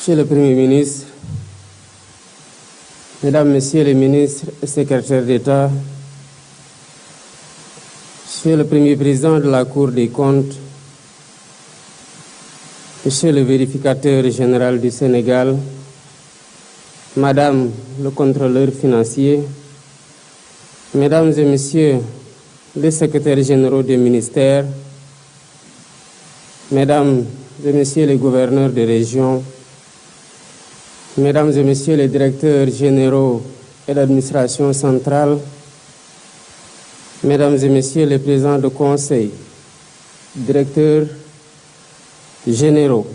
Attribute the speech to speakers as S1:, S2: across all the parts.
S1: Monsieur le Premier ministre, Mesdames, Messieurs les ministres et secrétaires d'État, Monsieur le Premier président de la Cour des comptes, Monsieur le vérificateur général du Sénégal, Madame le contrôleur financier, Mesdames et Messieurs les secrétaires généraux des ministères, Mesdames et Messieurs les gouverneurs de région, Mesdames et Messieurs les directeurs généraux et d'administration centrale, Mesdames et Messieurs les présidents de conseil, directeurs généraux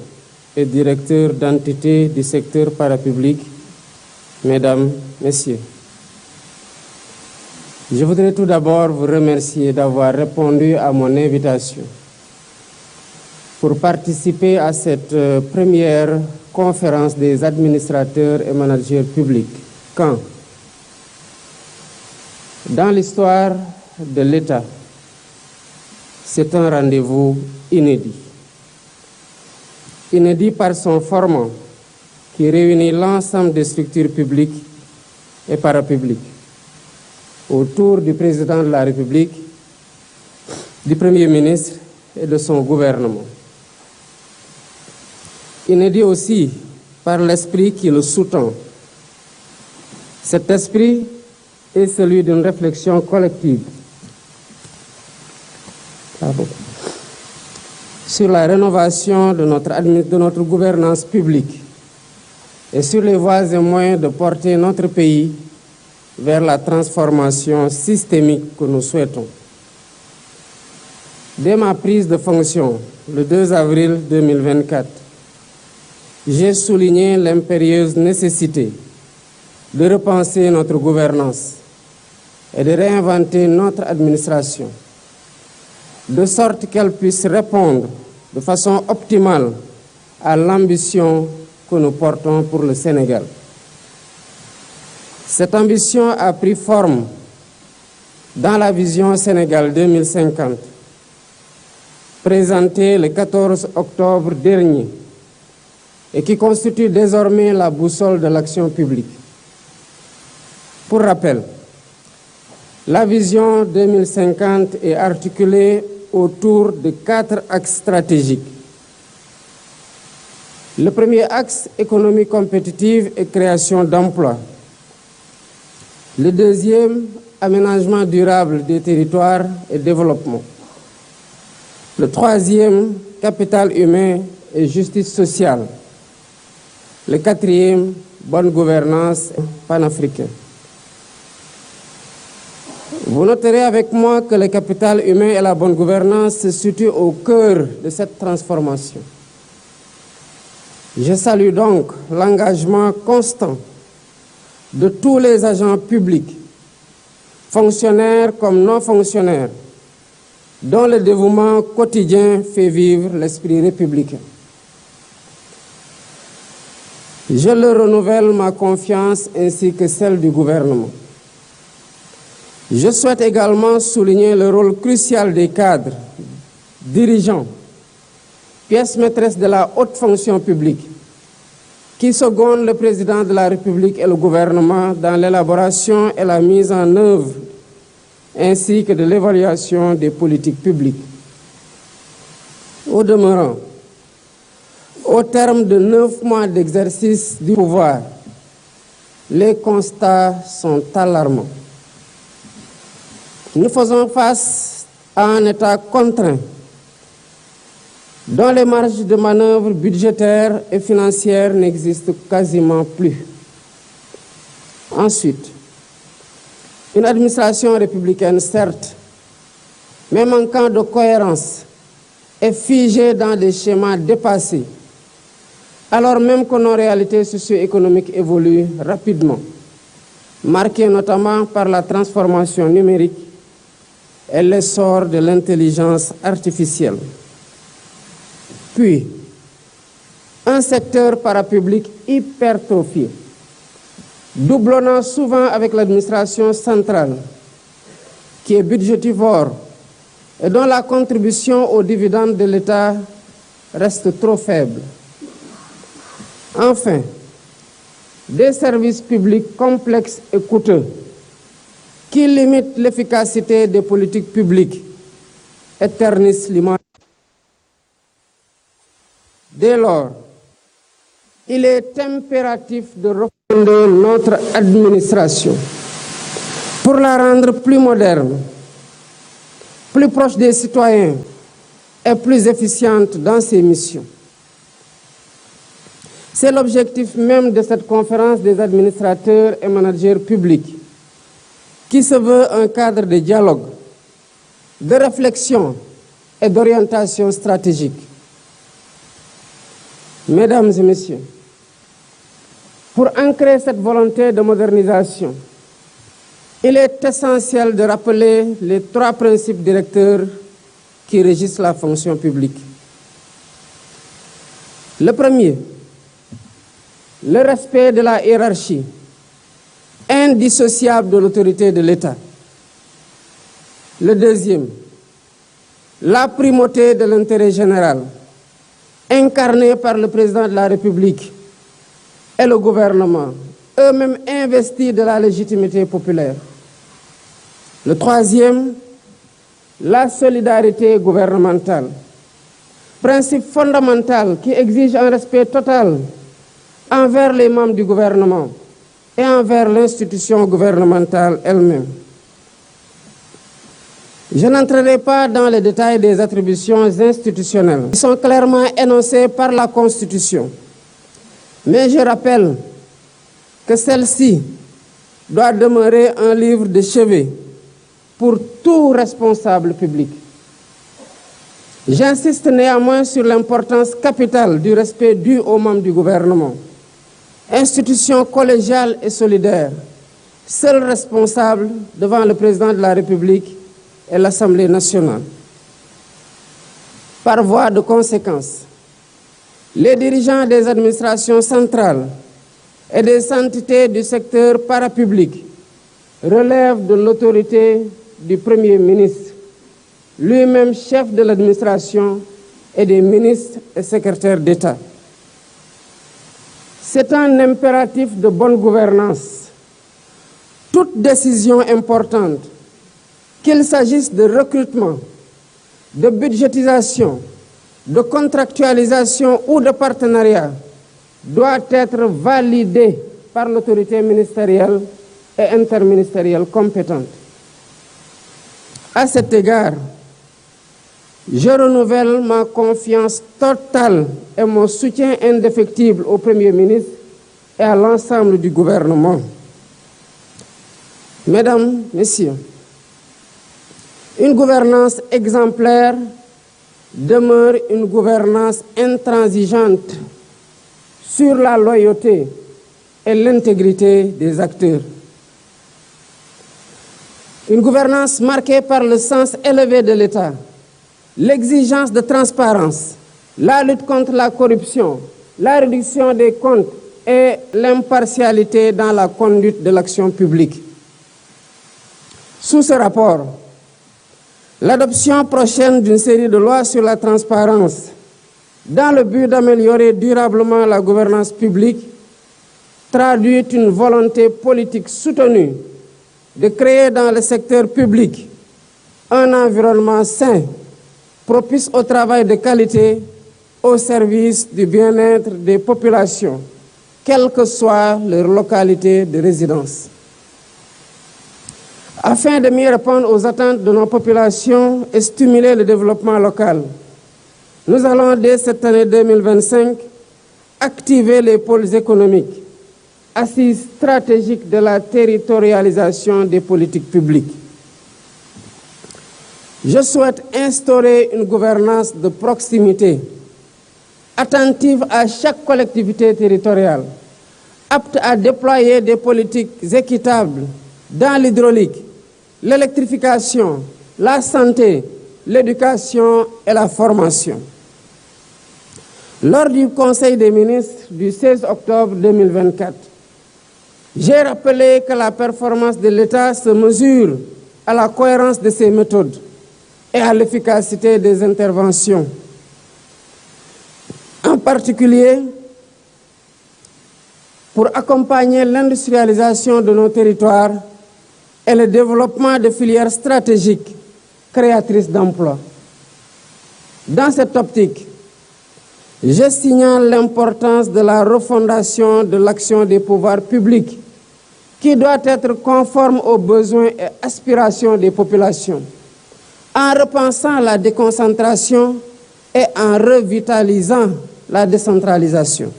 S1: et directeurs d'entités du secteur parapublic, Mesdames, Messieurs. Je voudrais tout d'abord vous remercier d'avoir répondu à mon invitation pour participer à cette première conférence des administrateurs et managers publics, quand, dans l'histoire de l'État, c'est un rendez-vous inédit. Inédit par son format qui réunit l'ensemble des structures publiques et parapubliques autour du président de la République, du Premier ministre et de son gouvernement. Inédit aussi par l'esprit qui le sous-tend. Cet esprit est celui d'une réflexion collective sur la rénovation de notre gouvernance publique et sur les voies et moyens de porter notre pays vers la transformation systémique que nous souhaitons. Dès ma prise de fonction, le 2 avril 2024, j'ai souligné l'impérieuse nécessité de repenser notre gouvernance et de réinventer notre administration, de sorte qu'elle puisse répondre de façon optimale à l'ambition que nous portons pour le Sénégal. Cette ambition a pris forme dans la vision Sénégal 2050, présentée le 14 octobre dernier et qui constitue désormais la boussole de l'action publique. Pour rappel, la vision 2050 est articulée autour de 4 axes stratégiques. Le premier axe, économie compétitive et création d'emplois. Le deuxième, aménagement durable des territoires et développement. Le troisième, capital humain et justice sociale. Le quatrième, bonne gouvernance panafricaine. Vous noterez avec moi que le capital humain et la bonne gouvernance se situent au cœur de cette transformation. Je salue donc l'engagement constant de tous les agents publics, fonctionnaires comme non fonctionnaires, dont le dévouement quotidien fait vivre l'esprit républicain. Je leur renouvelle ma confiance ainsi que celle du gouvernement. Je souhaite également souligner le rôle crucial des cadres, dirigeants, pièces maîtresses de la haute fonction publique, qui secondent le président de la République et le gouvernement dans l'élaboration et la mise en œuvre, ainsi que de l'évaluation des politiques publiques. Au demeurant, au terme de 9 mois d'exercice du pouvoir, les constats sont alarmants. Nous faisons face à un État contraint, dont les marges de manœuvre budgétaires et financières n'existent quasiment plus. Ensuite, une administration républicaine, certes, mais manquant de cohérence et figée dans des schémas dépassés, alors même que nos réalités socio-économiques évoluent rapidement, marquées notamment par la transformation numérique et l'essor de l'intelligence artificielle. Puis, un secteur parapublic hypertrophié, doublonnant souvent avec l'administration centrale, qui est budgétivore et dont la contribution aux dividendes de l'État reste trop faible. Enfin, des services publics complexes et coûteux qui limitent l'efficacité des politiques publiques et ternissent l'image. Dès lors, il est impératif de refonder notre administration pour la rendre plus moderne, plus proche des citoyens et plus efficiente dans ses missions. C'est l'objectif même de cette conférence des administrateurs et managers publics, qui se veut un cadre de dialogue, de réflexion et d'orientation stratégique. Mesdames et messieurs, pour ancrer cette volonté de modernisation, il est essentiel de rappeler les 3 principes directeurs qui régissent la fonction publique. Le premier, le respect de la hiérarchie, indissociable de l'autorité de l'État. Le deuxième, la primauté de l'intérêt général, incarné par le président de la République et le gouvernement, eux-mêmes investis de la légitimité populaire. Le troisième, la solidarité gouvernementale, principe fondamental qui exige un respect total envers les membres du gouvernement et envers l'institution gouvernementale elle-même. Je n'entrerai pas dans les détails des attributions institutionnelles qui sont clairement énoncées par la Constitution, mais je rappelle que celle-ci doit demeurer un livre de chevet pour tout responsable public. J'insiste néanmoins sur l'importance capitale du respect dû aux membres du gouvernement, institution collégiale et solidaire, seul responsable devant le président de la République et l'Assemblée nationale. Par voie de conséquence, les dirigeants des administrations centrales et des entités du secteur parapublic relèvent de l'autorité du Premier ministre, lui-même chef de l'administration, et des ministres et secrétaires d'État. C'est un impératif de bonne gouvernance. Toute décision importante, qu'il s'agisse de recrutement, de budgétisation, de contractualisation ou de partenariat, doit être validée par l'autorité ministérielle et interministérielle compétente. À cet égard, je renouvelle ma confiance totale et mon soutien indéfectible au Premier ministre et à l'ensemble du gouvernement. Mesdames, Messieurs, une gouvernance exemplaire demeure une gouvernance intransigeante sur la loyauté et l'intégrité des acteurs. Une gouvernance marquée par le sens élevé de l'État, l'exigence de transparence, la lutte contre la corruption, la réduction des comptes et l'impartialité dans la conduite de l'action publique. Sous ce rapport, l'adoption prochaine d'une série de lois sur la transparence dans le but d'améliorer durablement la gouvernance publique traduit une volonté politique soutenue de créer dans le secteur public un environnement sain, propice au travail de qualité, au service du bien-être des populations, quelle que soit leur localité de résidence. Afin de mieux répondre aux attentes de nos populations et stimuler le développement local, nous allons dès cette année 2025 activer les pôles économiques, assises stratégiques de la territorialisation des politiques publiques. Je souhaite instaurer une gouvernance de proximité, attentive à chaque collectivité territoriale, apte à déployer des politiques équitables dans l'hydraulique, l'électrification, la santé, l'éducation et la formation. Lors du Conseil des ministres du 16 octobre 2024, j'ai rappelé que la performance de l'État se mesure à la cohérence de ses méthodes et à l'efficacité des interventions. En particulier, pour accompagner l'industrialisation de nos territoires et le développement de filières stratégiques créatrices d'emplois. Dans cette optique, je signale l'importance de la refondation de l'action des pouvoirs publics qui doit être conforme aux besoins et aspirations des populations, en repensant la déconcentration et en revitalisant la décentralisation.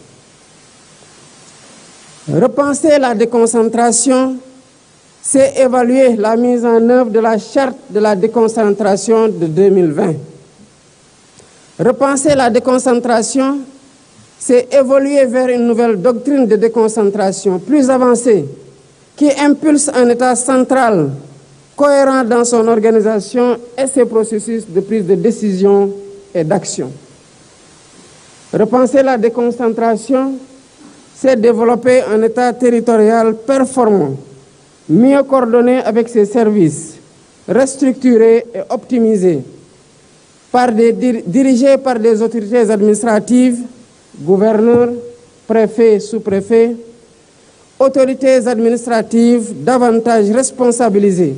S1: Repenser la déconcentration, c'est évaluer la mise en œuvre de la charte de la déconcentration de 2020. Repenser la déconcentration, c'est évoluer vers une nouvelle doctrine de déconcentration plus avancée qui impulse un État central cohérent dans son organisation et ses processus de prise de décision et d'action. Repenser la déconcentration, c'est développer un État territorial performant, mieux coordonné avec ses services, restructuré et optimisé, dirigé par des autorités administratives, gouverneurs, préfets, sous-préfets, autorités administratives davantage responsabilisées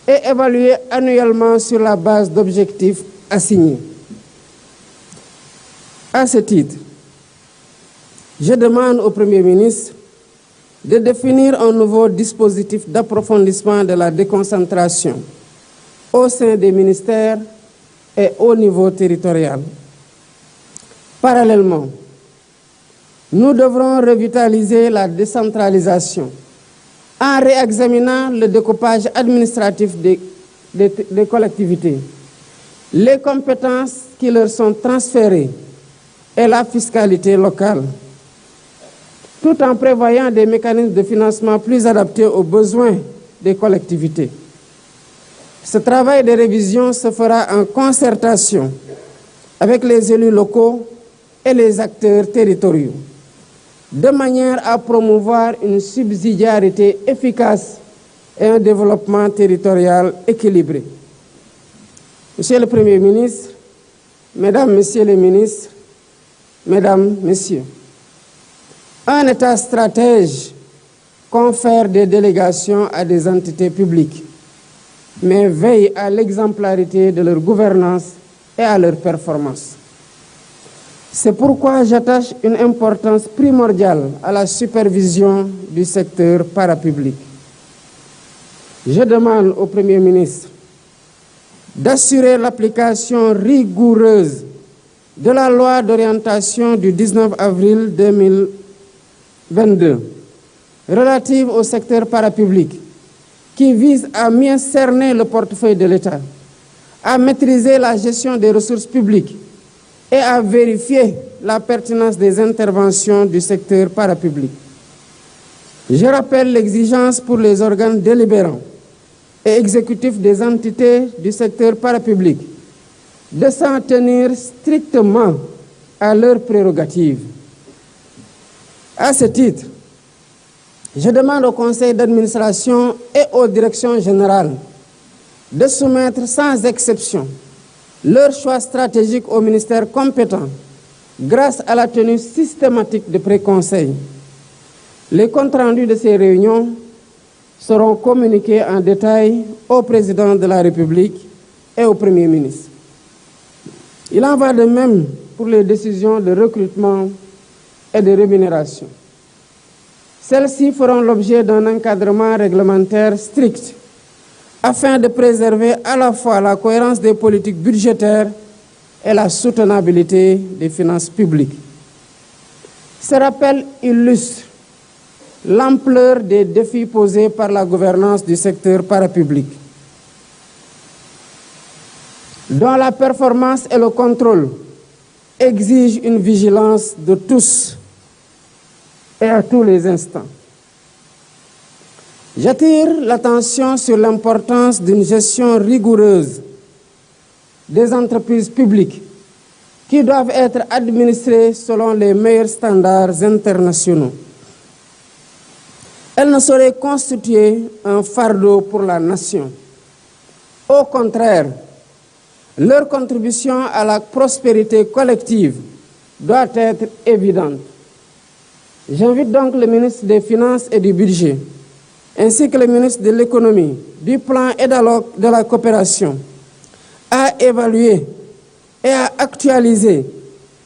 S1: et évaluées annuellement sur la base d'objectifs assignés. À ce titre, je demande au Premier ministre de définir un nouveau dispositif d'approfondissement de la déconcentration au sein des ministères et au niveau territorial. Parallèlement, nous devrons revitaliser la décentralisation en réexaminant le découpage administratif des collectivités, les compétences qui leur sont transférées et la fiscalité locale, tout en prévoyant des mécanismes de financement plus adaptés aux besoins des collectivités. Ce travail de révision se fera en concertation avec les élus locaux et les acteurs territoriaux, de manière à promouvoir une subsidiarité efficace et un développement territorial équilibré. Monsieur le Premier ministre, Mesdames, Messieurs les ministres, Mesdames, Messieurs, un État stratège confère des délégations à des entités publiques, mais veille à l'exemplarité de leur gouvernance et à leur performance. C'est pourquoi j'attache une importance primordiale à la supervision du secteur parapublic. Je demande au Premier ministre d'assurer l'application rigoureuse de la loi d'orientation du 19 avril 2022 relative au secteur parapublic qui vise à mieux cerner le portefeuille de l'État, à maîtriser la gestion des ressources publiques et à vérifier la pertinence des interventions du secteur parapublic. Je rappelle l'exigence pour les organes délibérants et exécutifs des entités du secteur parapublic de s'en tenir strictement à leurs prérogatives. À ce titre, je demande au conseil d'administration et aux directions générales de soumettre sans exception leur choix stratégique au ministère compétent grâce à la tenue systématique de pré-conseils. Les comptes rendus de ces réunions seront communiqués en détail au président de la République et au Premier ministre. Il en va de même pour les décisions de recrutement et de rémunération. Celles-ci feront l'objet d'un encadrement réglementaire strict afin de préserver à la fois la cohérence des politiques budgétaires et la soutenabilité des finances publiques. Ce rappel illustre l'ampleur des défis posés par la gouvernance du secteur parapublic, dont la performance et le contrôle exigent une vigilance de tous et à tous les instants. J'attire l'attention sur l'importance d'une gestion rigoureuse des entreprises publiques qui doivent être administrées selon les meilleurs standards internationaux. Elles ne sauraient constituer un fardeau pour la nation. Au contraire, leur contribution à la prospérité collective doit être évidente. J'invite donc le ministre des Finances et du Budget, ainsi que le ministre de l'Économie, du Plan et de la Coopération, à évaluer et à actualiser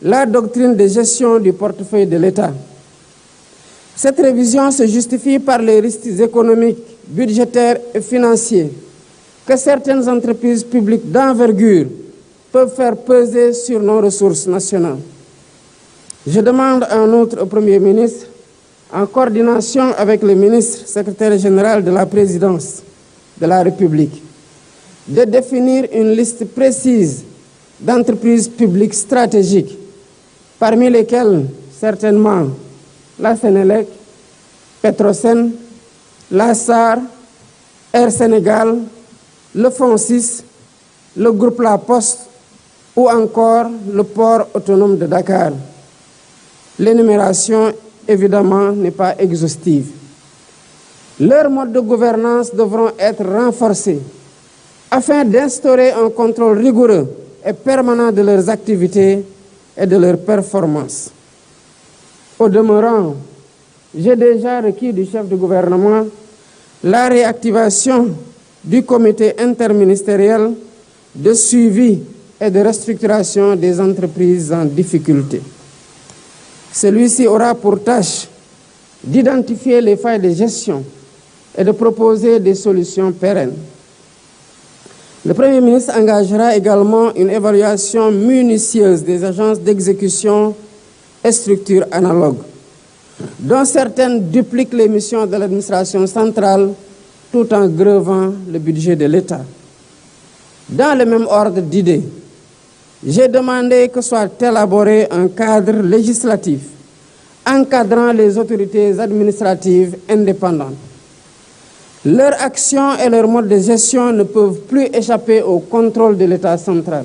S1: la doctrine de gestion du portefeuille de l'État. Cette révision se justifie par les risques économiques, budgétaires et financiers que certaines entreprises publiques d'envergure peuvent faire peser sur nos ressources nationales. Je demande en outre au Premier ministre, en coordination avec le ministre secrétaire général de la Présidence de la République, de définir une liste précise d'entreprises publiques stratégiques, parmi lesquelles certainement la Sénélec, Petrosen, la SAR, Air Sénégal, le FONSIS, le groupe La Poste ou encore le port autonome de Dakar. L'énumération, évidemment, n'est pas exhaustive. Leurs modes de gouvernance devront être renforcés afin d'instaurer un contrôle rigoureux et permanent de leurs activités et de leurs performances. Au demeurant, j'ai déjà requis du chef du gouvernement la réactivation du comité interministériel de suivi et de restructuration des entreprises en difficulté. Celui-ci aura pour tâche d'identifier les failles de gestion et de proposer des solutions pérennes. Le Premier ministre engagera également une évaluation minutieuse des agences d'exécution et structures analogues, dont certaines dupliquent les missions de l'administration centrale tout en grevant le budget de l'État. Dans le même ordre d'idées, j'ai demandé que soit élaboré un cadre législatif encadrant les autorités administratives indépendantes. Leur action et leur mode de gestion ne peuvent plus échapper au contrôle de l'État central.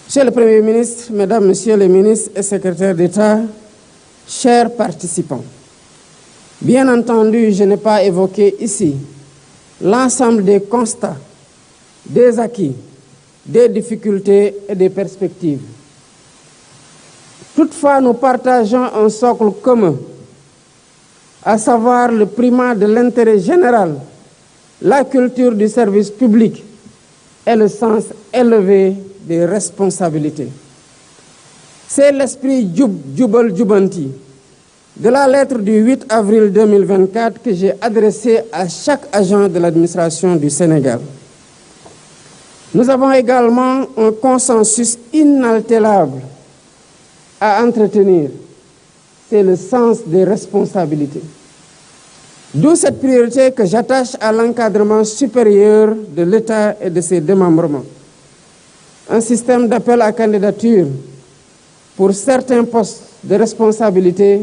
S1: Monsieur le Premier ministre, Mesdames, Messieurs les ministres et secrétaires d'État, chers participants, bien entendu, je n'ai pas évoqué ici l'ensemble des constats, des acquis, des difficultés et des perspectives. Toutefois, nous partageons un socle commun, à savoir le primat de l'intérêt général, la culture du service public et le sens élevé des responsabilités. C'est l'esprit Jubal Jubanti de la lettre du 8 avril 2024 que j'ai adressée à chaque agent de l'administration du Sénégal. Nous avons également un consensus inaltérable à entretenir, c'est le sens des responsabilités. D'où cette priorité que j'attache à l'encadrement supérieur de l'État et de ses démembrements. Un système d'appel à candidature pour certains postes de responsabilité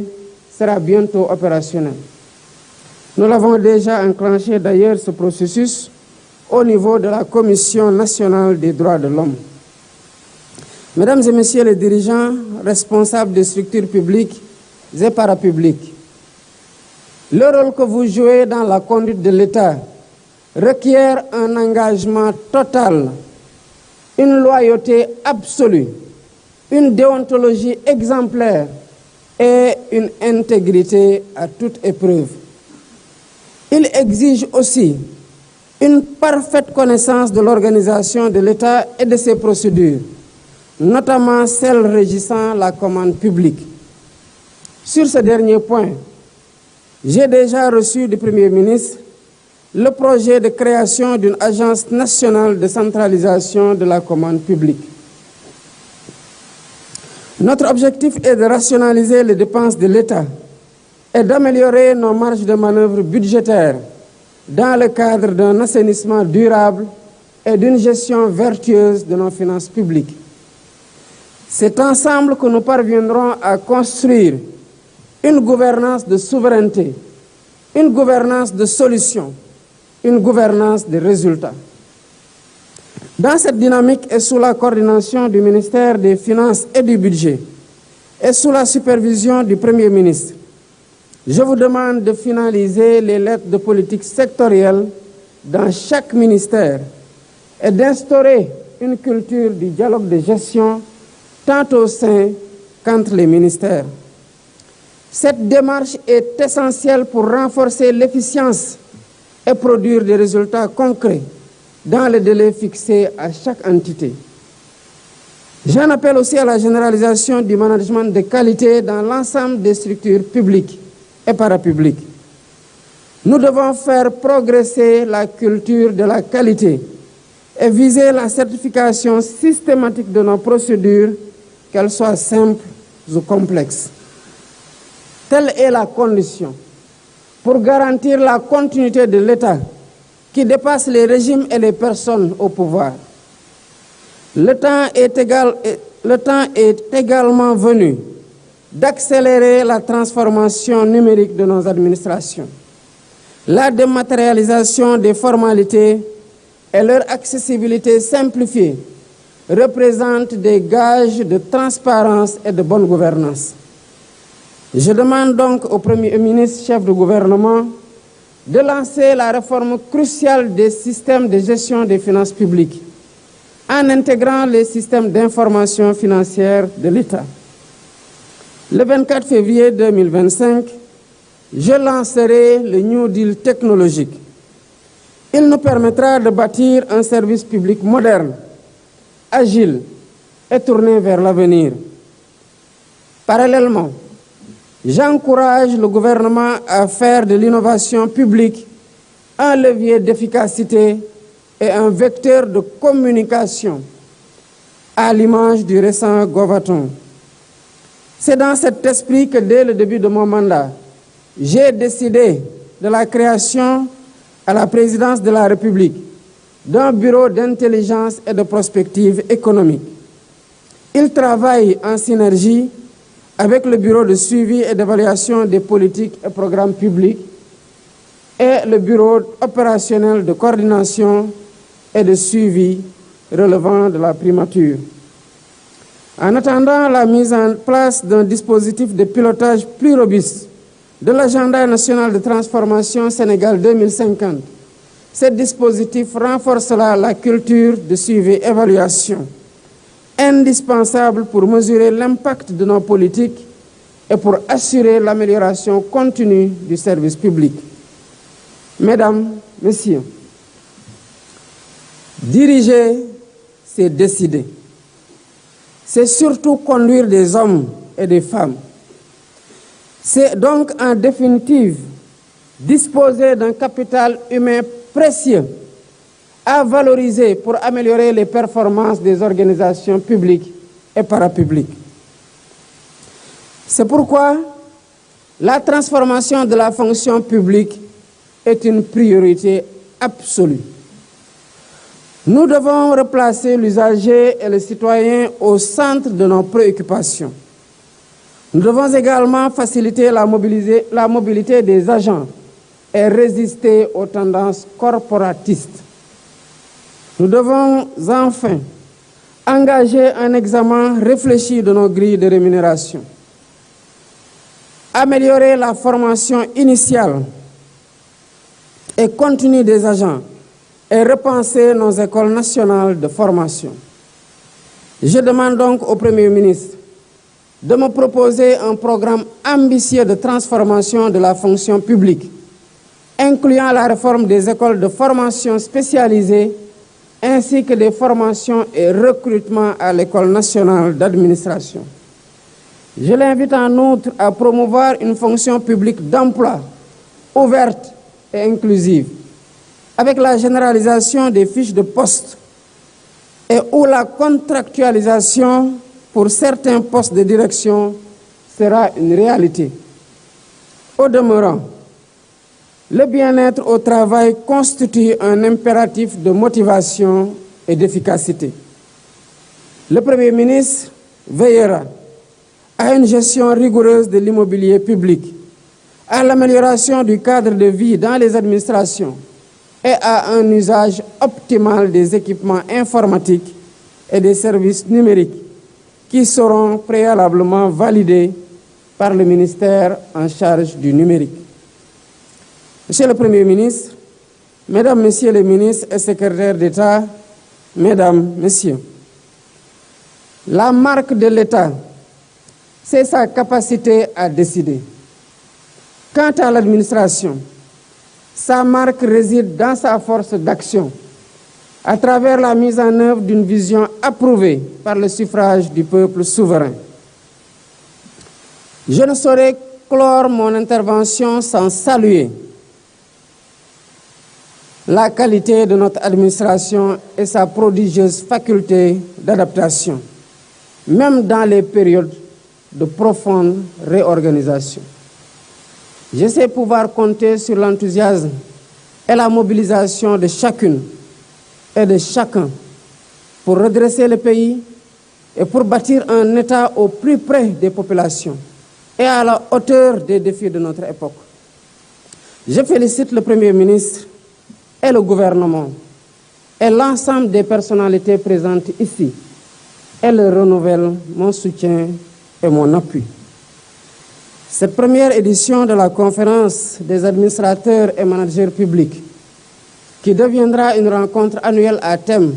S1: sera bientôt opérationnel. Nous l'avons déjà enclenché d'ailleurs ce processus au niveau de la Commission nationale des droits de l'homme. Mesdames et Messieurs les dirigeants responsables des structures publiques et parapubliques, le rôle que vous jouez dans la conduite de l'État requiert un engagement total, une loyauté absolue, une déontologie exemplaire et une intégrité à toute épreuve. Il exige aussi une parfaite connaissance de l'organisation de l'État et de ses procédures, notamment celles régissant la commande publique. Sur ce dernier point, j'ai déjà reçu du Premier ministre le projet de création d'une agence nationale de centralisation de la commande publique. Notre objectif est de rationaliser les dépenses de l'État et d'améliorer nos marges de manœuvre budgétaires dans le cadre d'un assainissement durable et d'une gestion vertueuse de nos finances publiques. C'est ensemble que nous parviendrons à construire une gouvernance de souveraineté, une gouvernance de solutions, une gouvernance de résultats. Dans cette dynamique et sous la coordination du ministère des Finances et du Budget et sous la supervision du Premier ministre, je vous demande de finaliser les lettres de politique sectorielle dans chaque ministère et d'instaurer une culture du dialogue de gestion tant au sein qu'entre les ministères. Cette démarche est essentielle pour renforcer l'efficience et produire des résultats concrets dans le délai fixé à chaque entité. J'en appelle aussi à la généralisation du management de qualité dans l'ensemble des structures publiques et parapubliques. Nous devons faire progresser la culture de la qualité et viser la certification systématique de nos procédures, qu'elles soient simples ou complexes. Telle est la condition pour garantir la continuité de l'État qui dépasse les régimes et les personnes au pouvoir. Le temps est également venu d'accélérer la transformation numérique de nos administrations. La dématérialisation des formalités et leur accessibilité simplifiée représentent des gages de transparence et de bonne gouvernance. Je demande donc au Premier ministre, chef de gouvernement, de lancer la réforme cruciale des systèmes de gestion des finances publiques en intégrant les systèmes d'information financière de l'État. Le 24 février 2025, je lancerai le New Deal technologique. Il nous permettra de bâtir un service public moderne, agile et tourné vers l'avenir. Parallèlement, j'encourage le gouvernement à faire de l'innovation publique un levier d'efficacité et un vecteur de communication, à l'image du récent Govaton. C'est dans cet esprit que dès le début de mon mandat, j'ai décidé de la création à la présidence de la République d'un bureau d'intelligence et de prospective économique. Il travaille en synergie avec le bureau de suivi et d'évaluation des politiques et programmes publics et le bureau opérationnel de coordination et de suivi relevant de la primature. En attendant la mise en place d'un dispositif de pilotage plus robuste de l'agenda national de transformation Sénégal 2050, ce dispositif renforcera la culture de suivi et évaluation, indispensable pour mesurer l'impact de nos politiques et pour assurer l'amélioration continue du service public. Mesdames, Messieurs, diriger, c'est décider. C'est surtout conduire des hommes et des femmes. C'est donc en définitive disposer d'un capital humain précieux à valoriser pour améliorer les performances des organisations publiques et parapubliques. C'est pourquoi la transformation de la fonction publique est une priorité absolue. Nous devons replacer l'usager et le citoyen au centre de nos préoccupations. Nous devons également faciliter la mobilité des agents et résister aux tendances corporatistes. Nous devons enfin engager un examen réfléchi de nos grilles de rémunération, améliorer la formation initiale et continue des agents et repenser nos écoles nationales de formation. Je demande donc au Premier ministre de me proposer un programme ambitieux de transformation de la fonction publique, incluant la réforme des écoles de formation spécialisées ainsi que des formations et recrutements à l'École nationale d'administration. Je l'invite en outre à promouvoir une fonction publique d'emploi ouverte et inclusive, avec la généralisation des fiches de poste et où la contractualisation pour certains postes de direction sera une réalité. Au demeurant, le bien-être au travail constitue un impératif de motivation et d'efficacité. Le Premier ministre veillera à une gestion rigoureuse de l'immobilier public, à l'amélioration du cadre de vie dans les administrations et à un usage optimal des équipements informatiques et des services numériques qui seront préalablement validés par le ministère en charge du numérique. Monsieur le Premier ministre, Mesdames, Messieurs les ministres et secrétaires d'État, Mesdames, Messieurs, la marque de l'État, c'est sa capacité à décider. Quant à l'administration, sa marque réside dans sa force d'action, à travers la mise en œuvre d'une vision approuvée par le suffrage du peuple souverain. Je ne saurais clore mon intervention sans saluer la qualité de notre administration et sa prodigieuse faculté d'adaptation, même dans les périodes de profonde réorganisation. Je sais pouvoir compter sur l'enthousiasme et la mobilisation de chacune et de chacun pour redresser le pays et pour bâtir un État au plus près des populations et à la hauteur des défis de notre époque. Je félicite le Premier ministre et le gouvernement et l'ensemble des personnalités présentes ici et leur renouvelle mon soutien et mon appui. Cette première édition de la conférence des administrateurs et managers publics, qui deviendra une rencontre annuelle à thème,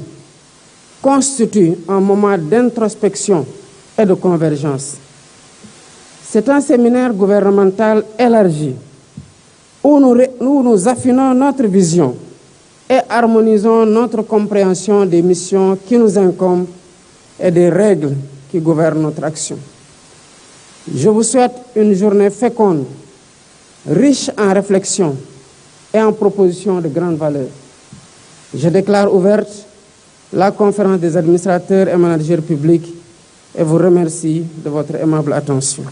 S1: constitue un moment d'introspection et de convergence. C'est un séminaire gouvernemental élargi où nous affinons notre vision et harmonisons notre compréhension des missions qui nous incombent et des règles qui gouvernent notre action. Je vous souhaite une journée féconde, riche en réflexions et en propositions de grande valeur. Je déclare ouverte la conférence des administrateurs et managers publics et vous remercie de votre aimable attention.